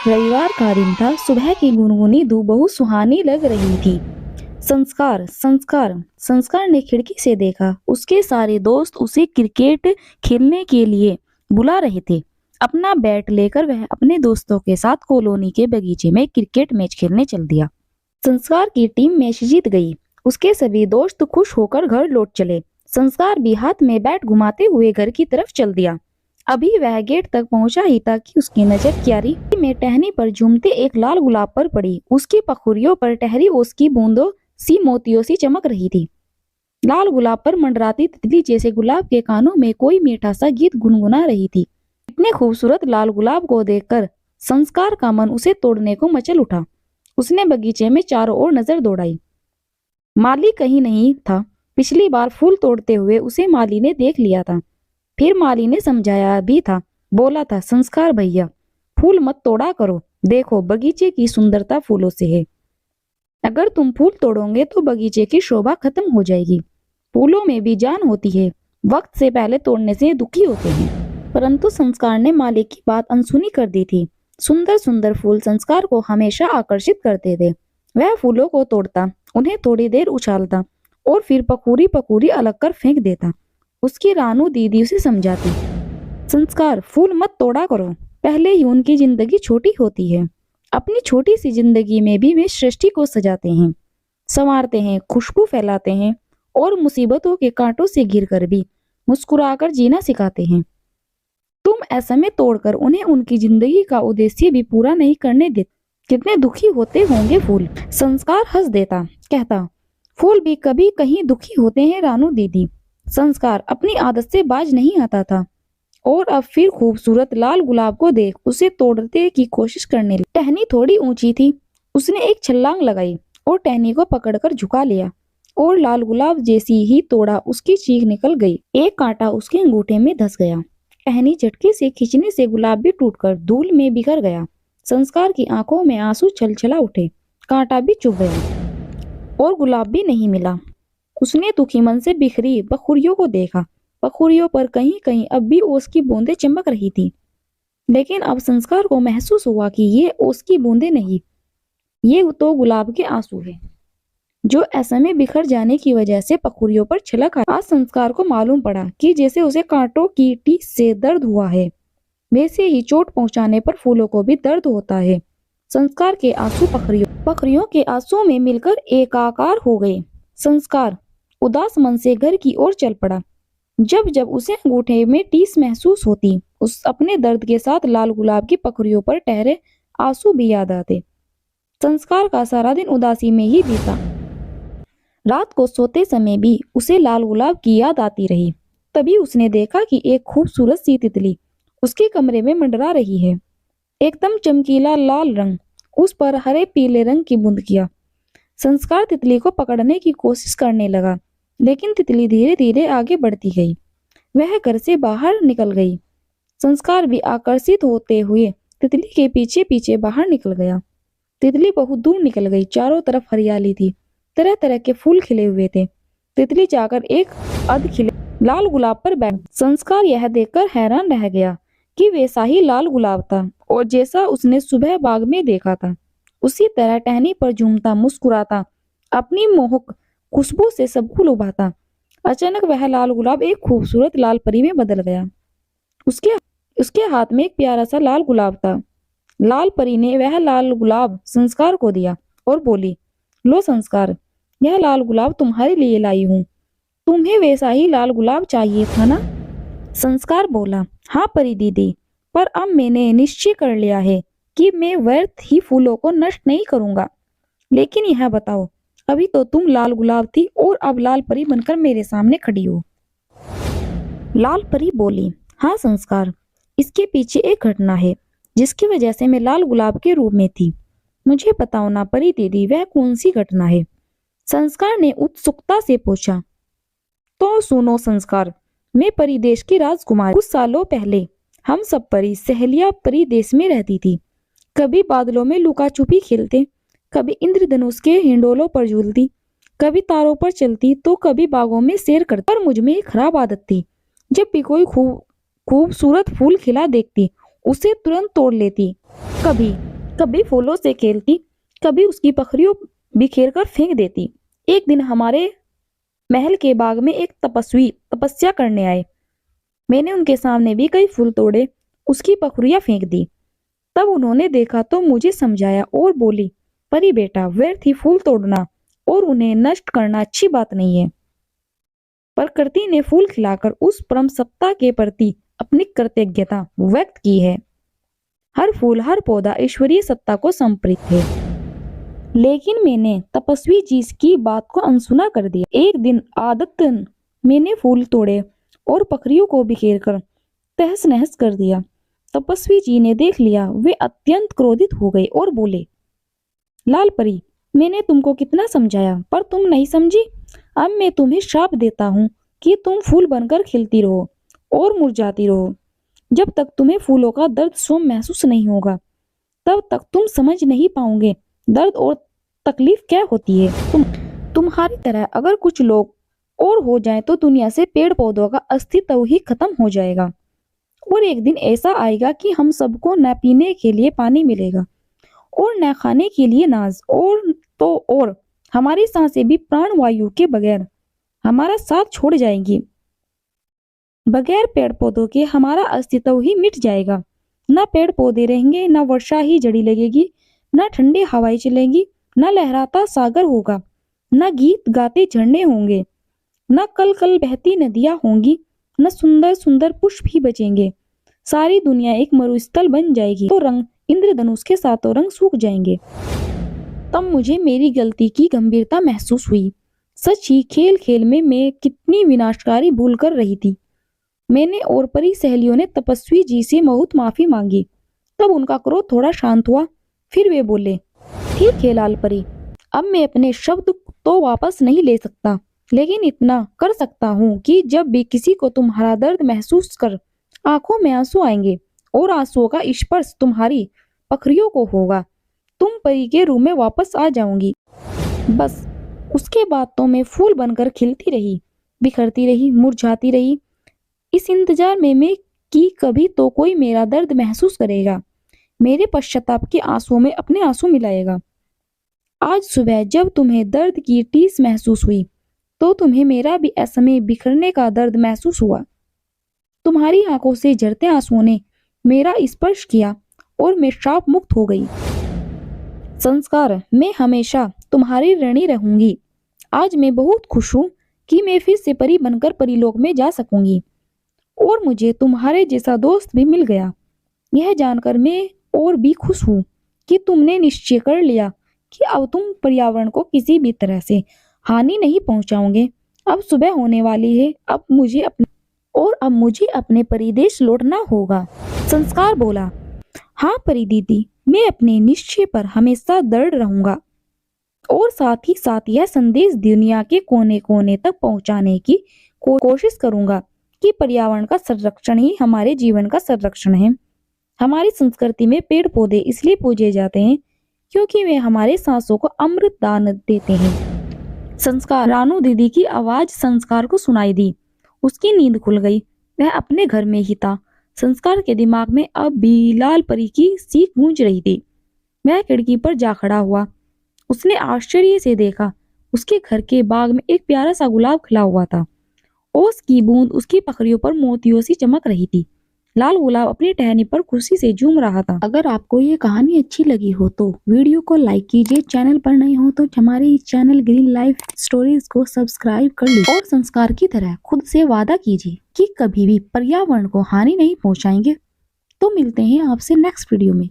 रविवार का दिन था। सुबह की गुनगुनी धूप बहुत सुहानी लग रही थी। संस्कार संस्कार संस्कार ने खिड़की से देखा। उसके सारे दोस्त उसे क्रिकेट खेलने के लिए बुला रहे थे। अपना बैट लेकर वह अपने दोस्तों के साथ कॉलोनी के बगीचे में क्रिकेट मैच खेलने चल दिया। संस्कार की टीम मैच जीत गई। उसके सभी दोस्त खुश होकर घर लौट चले। संस्कार भी हाथ में बैट घुमाते हुए घर की तरफ चल दिया। अभी वह गेट तक पहुंचा ही था कि उसकी नजर क्यारी में टहनी पर झूमते एक लाल गुलाब पर पड़ी। उसकी पखुरियों पर ठहरी उसकी बूंदों सी मोतियों सी चमक रही थी। लाल गुलाब पर मंडराती तितली जैसे गुलाब के कानों में कोई मीठा सा गीत गुनगुना रही थी। इतने खूबसूरत लाल गुलाब को देखकर संस्कार का मन उसे तोड़ने को मचल उठा। उसने बगीचे में चारों ओर नजर दौड़ाई। माली कहीं नहीं था। पिछली बार फूल तोड़ते हुए उसे माली ने देख लिया था। फिर माली ने समझाया भी था। बोला था, संस्कार भैया, फूल मत तोड़ा करो। देखो, बगीचे की सुंदरता फूलों से है। अगर तुम फूल तोड़ोगे तो बगीचे की शोभा खत्म हो जाएगी। फूलों में भी जान होती है। वक्त से पहले तोड़ने से दुखी होते हैं। परंतु संस्कार ने माली की बात अनसुनी कर दी थी। सुंदर सुंदर फूल संस्कार को हमेशा आकर्षित करते थे। वह फूलों को तोड़ता, उन्हें थोड़ी देर उछालता और फिर पकूरी पकूरी अलग कर फेंक देता। उसकी रानू दीदी उसे समझाती, संस्कार, फूल मत तोड़ा करो। पहले ही उनकी जिंदगी छोटी होती है। अपनी छोटी सी जिंदगी में भी वे सृष्टि को सजाते हैं, संवारते हैं, खुशबू फैलाते हैं और मुसीबतों के कांटों से घिरकर भी मुस्कुराकर जीना सिखाते हैं। तुम ऐसे में तोड़कर उन्हें उनकी जिंदगी का उद्देश्य भी पूरा नहीं करने देते। कितने दुखी होते होंगे फूल। संस्कार हंस देता, कहता, फूल भी कभी कहीं दुखी होते हैं रानू दीदी। संस्कार अपनी आदत से बाज नहीं आता था और अब फिर खूबसूरत लाल गुलाब को देख उसे तोड़ने की कोशिश करने लगा। टहनी थोड़ी ऊंची थी। उसने एक छलांग लगाई और टहनी को पकड़कर झुका लिया और लाल गुलाब जैसी ही तोड़ा उसकी चीख निकल गई। एक कांटा उसके अंगूठे में धंस गया। टहनी झटके से खींचने से गुलाब भी टूटकर धूल में बिखर गया। संस्कार की आंखों में आंसू छलछला उठे। कांटा भी चुभ गया और गुलाब भी नहीं मिला। उसने दुखी मन से बिखरी पखुरियों को देखा। पखुरियों पर कहीं कहीं अब भी ओस की बूंदें चमक रही थी। लेकिन अब संस्कार को महसूस हुआ कि ये ओस की बूंदें नहीं, ये तो गुलाब के आंसू हैं, जो ऐसे में बिखर जाने की वजह से पखुरियों पर छलक आई। आज संस्कार को मालूम पड़ा कि जैसे उसे कांटों की टीक से दर्द हुआ है, वैसे ही चोट पहुंचाने पर फूलों को भी दर्द होता है। संस्कार के आंसू पखरियों के आंसुओं में मिलकर एकाकार हो गए। संस्कार उदास मन से घर की ओर चल पड़ा। जब जब उसे अंगूठे में टीस महसूस होती, उस अपने दर्द के साथ लाल गुलाब की पखरियों पर ठहरे आंसू भी याद आते। संस्कार का सारा दिन उदासी में ही बीता। रात को सोते समय भी उसे लाल गुलाब की याद आती रही। तभी उसने देखा कि एक खूबसूरत सी तितली उसके कमरे में मंडरा रही है। एकदम चमकीला लाल रंग, उस पर हरे पीले रंग की बूंदकियां। संस्कार तितली को पकड़ने की कोशिश करने लगा, लेकिन तितली धीरे धीरे आगे बढ़ती गई। वह घर से बाहर निकल गई। संस्कार भी आकर्षित होते हुए तितली के पीछे पीछे बाहर निकल गया। तितली बहुत दूर निकल गई। चारों तरफ हरियाली थी। तरह तरह के फूल खिले हुए थे। तितली जाकर एक अध खिले लाल गुलाब पर बैठ। संस्कार यह देखकर हैरान रह गया कि वैसा ही लाल गुलाब था और जैसा उसने सुबह बाग में देखा था। उसी तरह टहनी पर झूमता, मुस्कुराता, अपनी मोहक खुशबू से सबको लुभाता। अचानक वह लाल गुलाब एक खूबसूरत लाल परी में बदल गया। उसके उसके हाथ में एक प्यारा सा लाल गुलाब था। लाल परी ने वह लाल गुलाब संस्कार को दिया और बोली, लो संस्कार, यह लाल गुलाब तुम्हारे लिए लाई हूँ। तुम्हें वैसा ही लाल गुलाब चाहिए था ना? संस्कार बोला, हाँ परी दीदी, पर अब मैंने निश्चय कर लिया है कि मैं व्यर्थ ही फूलों को नष्ट नहीं करूंगा। लेकिन यह बताओ, अभी तो तुम लाल गुलाब थी और अब लाल परी बनकर मेरे सामने खड़ी हो। लाल परी बोली, हाँ संस्कार, इसके पीछे एक घटना है जिसकी वजह से मैं लाल गुलाब के रूप में थी। मुझे बताओ ना परी दीदी, वह कौन सी घटना है? संस्कार ने उत्सुकता से पूछा। तो सुनो संस्कार, मैं परी देश की राजकुमारी। कुछ सालों पहले हम सब परी सहेलियां परी देश में रहती थी। कभी बादलों में लुका छुपी खेलते, कभी इंद्रधनुष के हिंडोलों पर झूलती, कभी तारों पर चलती, तो कभी बागों में सैर करती। पर मुझ में एक खराब आदत थी। जब भी कोई खूबसूरत फूल खिला देखती, उसे तुरंत तोड़ लेती। कभी कभी फूलों से खेलती, कभी उसकी पखरियों बिखेर कर फेंक देती। एक दिन हमारे महल के बाग में एक तपस्वी तपस्या करने आए। मैंने उनके सामने भी कई फूल तोड़े, उसकी पखरियां फेंक दी। तब उन्होंने देखा तो मुझे समझाया और बोली, परी बेटा, व्यर्थ ही फूल तोड़ना और उन्हें नष्ट करना अच्छी बात नहीं है। प्रकृति ने फूल खिलाकर उस परम सत्ता के प्रति अपनी कृतज्ञता व्यक्त की है। हर फूल, हर पौधा ईश्वरीय सत्ता को समर्पित है। लेकिन मैंने तपस्वी जी की बात को अनसुना कर दिया। एक दिन आदतन मैंने फूल तोड़े और पखरियों को बिखेर कर तहस नहस कर दिया। तपस्वी जी ने देख लिया, वे अत्यंत क्रोधित हो गए और बोले, लाल परी, मैंने तुमको कितना समझाया पर तुम नहीं समझी। अब मैं तुम्हें श्राप देता हूँ कि तुम फूल बनकर खिलती रहो और मुरझाती रहो। जब तक तुम्हें फूलों का दर्द स्वयं महसूस नहीं होगा, तब तक तुम समझ नहीं पाओगे दर्द और तकलीफ क्या होती है। तुम्हारी तरह अगर कुछ लोग और हो जाएं तो दुनिया से पेड़ पौधों का अस्तित्व ही खत्म हो जाएगा। और एक दिन ऐसा आएगा कि हम सबको न पीने के लिए पानी मिलेगा और न खाने के लिए अनाज, और हमारी सांसें भी प्राण वायु के बगैर हमारा साथ छोड़ जाएंगी। बगैर पेड़ पौधों के हमारा अस्तित्व ही मिट जाएगा। न पेड़ पौधे रहेंगे, न वर्षा ही जड़ी लगेगी, न ठंडी हवाएं चलेंगी, न लहराता सागर होगा, न गीत गाते झरने होंगे, न कल कल बहती नदियां होंगी, न सुंदर सुंदर पुष्प ही बचेंगे। सारी दुनिया एक मरुस्थल बन जाएगी। तो रंग इंद्रधनुष के सातों रंग सूख जाएंगे। तब मुझे मेरी गलती की गंभीरता महसूस हुई। सच ही खेल खेल में मैं कितनी विनाशकारी भूल कर रही थी। मैंने और परी सहेलियों ने तपस्वी जी से बहुत माफी मांगी। तब उनका क्रोध थोड़ा शांत हुआ। फिर वे बोले, ठीक है लाल परी, अब मैं अपने शब्द तो वापस नहीं ले सकता, लेकिन इतना कर सकता हूँ कि जब भी किसी को तुम्हारा दर्द महसूस कर आंखों में आंसू आएंगे और आंसुओं का स्पर्श तुम्हारी पखरियों को होगा, तुम परी के रूम में वापस आ जाऊंगी। बस उसके बाद तो मैं फूल बनकर खिलती रही, बिखरती रही, मुरझाती रही। इस इंतजार में मैं कि कभी तो कोई मेरा दर्द महसूस करेगा, मेरे पश्चाताप के आंसुओं में अपने आंसू मिलाएगा। आज सुबह जब तुम्हें दर्द की टीस महसूस हुई, तो तुम्हें मेरा भी असमय बिखरने का दर्द महसूस हुआ। तुम्हारी आंखों से झरते आंसुओं ने मेरा स्पर्श किया और मैं श्राप मुक्त हो गई। संस्कार, मैं हमेशा तुम्हारी ऋणी रहूंगी। आज मैं बहुत खुश हूँ कि मैं फिर से परी बनकर परीलोक में जा सकूंगी और मुझे तुम्हारे जैसा दोस्त भी मिल गया। यह जानकर मैं और भी खुश हूँ कि तुमने निश्चय कर लिया कि अब तुम पर्यावरण को किसी भी तरह से हानि नहीं पहुंचाओगे। अब सुबह होने वाली है, अब मुझे अपने परिदेश लौटना होगा। संस्कार बोला, हाँ परी दीदी, मैं अपने निश्चय पर हमेशा दृढ़ रहूंगा और साथ ही साथ यह संदेश दुनिया के कोने कोने तक पहुंचाने की कोशिश करूंगा कि पर्यावरण का संरक्षण ही हमारे जीवन का संरक्षण है। हमारी संस्कृति में पेड़ पौधे इसलिए पूजे जाते हैं क्योंकि वे हमारे सांसों को अमृत दान देते हैं। संस्कार, रानू दीदी की आवाज संस्कार को सुनाई दी। उसकी नींद खुल गई। वह अपने घर में ही था। संस्कार के दिमाग में अब भी लाल परी की सीख गूंज रही थी। वह खिड़की पर जा खड़ा हुआ। उसने आश्चर्य से देखा, उसके घर के बाग में एक प्यारा सा गुलाब खिला हुआ था। ओस की बूंद उसकी पखरियों पर मोतियों सी चमक रही थी। लाल गुलाब अपनी टहनी पर खुशी से झूम रहा था। अगर आपको ये कहानी अच्छी लगी हो तो वीडियो को लाइक कीजिए। चैनल पर नए हो तो हमारे इस चैनल ग्रीन लाइफ स्टोरीज को सब्सक्राइब कर लीजिए और संस्कार की तरह खुद से वादा कीजिए कि कभी भी पर्यावरण को हानि नहीं पहुंचाएंगे। तो मिलते हैं आपसे नेक्स्ट वीडियो में।